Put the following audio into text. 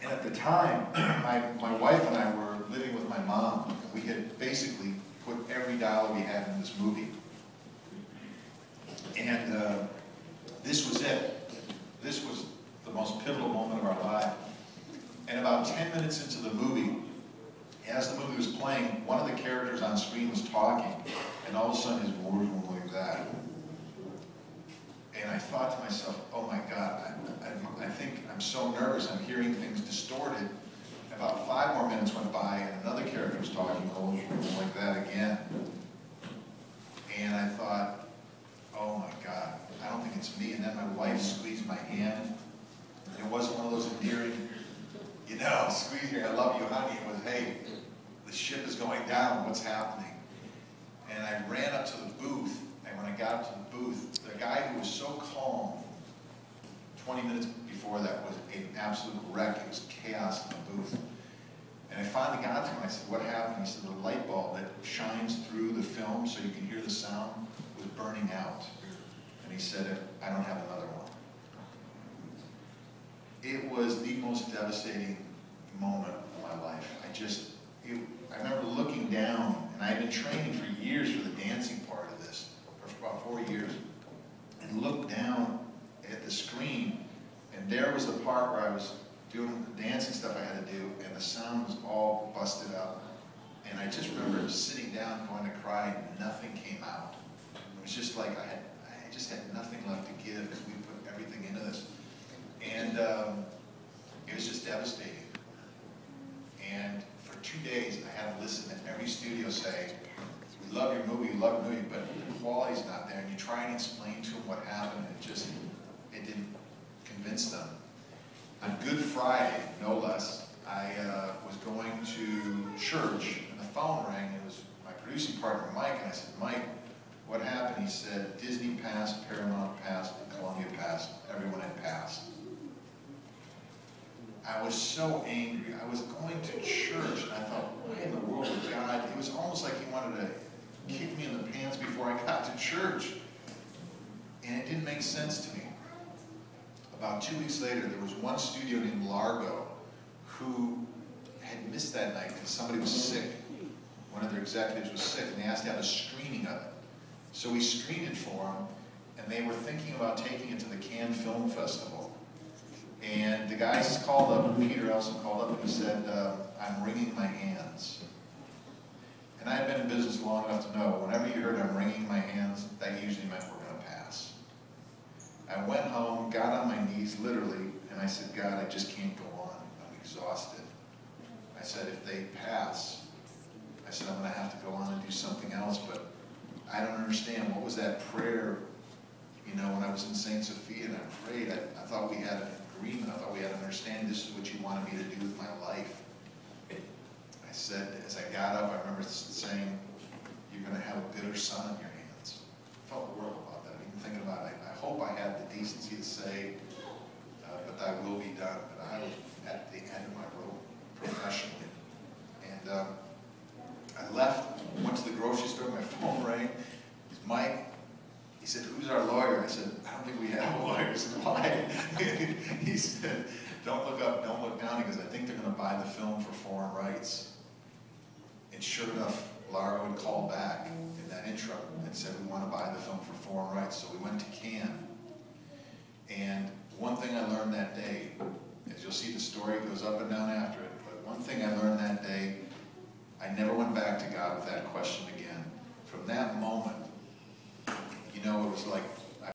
And at the time, my wife and I were living with my mom. We had basically put every dollar we had in this movie. And this was it. This was the most pivotal moment of our life. And about 10 minutes into the movie, as the movie was playing, one of the characters on screen was talking, and all of a sudden his voice went like that. And I thought to myself, oh my God, I think I'm so nervous, I'm hearing things distorted. About 5 more minutes went by, and another character was talking, like that again. And I thought, oh my God, I don't think it's me. And then my wife squeezed my hand. And it wasn't one of those endearing, you know, squeeze here, I love you, honey. It was, hey, the ship is going down, what's happening? And I ran up to the booth, and when I got up to the booth, the guy who was so calm 20 minutes before that was an absolute wreck. It was chaos in the booth. And I finally got to him, I said, what happened? He said, the light bulb that shines through the film so you can hear the sound was burning out. And he said, I don't have another one. It was the most devastating moment of my life. I remember looking down, and I had been training for years for the dancing part of this, for about 4 years, and looked down at the screen, and there was the part where I was doing the dancing stuff I had to do, and the sound was all busted up. And I just remember sitting down going to cry, and nothing came out. It was just like I just had nothing left to give because we put everything into this. And it was just devastating. And for 2 days, I had to listen to every studio say, we love your movie, but the quality's not there. And you try and explain to them what happened, and it didn't convince them. On Good Friday, no less, I was going to church, and the phone rang. It was my producing partner, Mike, and I said, Mike, what happened? He said, Disney passed, Paramount passed, and Columbia passed. Everyone had passed. I was so angry. I was going to church, and I thought, why in the world would God? It was almost like he wanted to kick me in the pants before I got to church. And it didn't make sense to me. About 2 weeks later, there was one studio named Largo who had missed that night because somebody was sick. One of their executives was sick, and they asked to have a screening of it. So we screened it for them, and they were thinking about taking it to the Cannes Film Festival. And the guys called up, Peter Elson called up, and he said, I'm wringing my hands. And I had been in business long enough to know, whenever you heard I'm wringing my hands, that usually meant we're going to pass. I went home, got on my knees, literally, and I said, God, I just can't go on. I'm exhausted. I said, if they pass, I said, I'm going to have to go on and do something else, but I don't understand. What was that prayer, you know, when I was in St. Sophia and I prayed? I thought we had an agreement. I thought we had an understanding. This is what you wanted me to do with my life. I said, as I got up, I remember saying, you're going to have a bitter son in your hands. I felt horrible about that. Even thinking about it, I hope I had the decency to say, but thy will be done. But I was at the end of my rope professionally. And I left, went to the grocery store, my phone rang. He's Mike. He said, who's our lawyer? I said, I don't think we have a lawyer. I said, why? He said, don't look up, don't look down. He goes, I think they're going to buy the film for foreign rights. And sure enough, Largo had called back in that intro and said, we want to buy the film for foreign rights. So we went to Cannes. And one thing I learned that day, as you'll see the story goes up and down after it, but one thing I learned that day, I never went back to God with that question again. From that moment, you know, it was like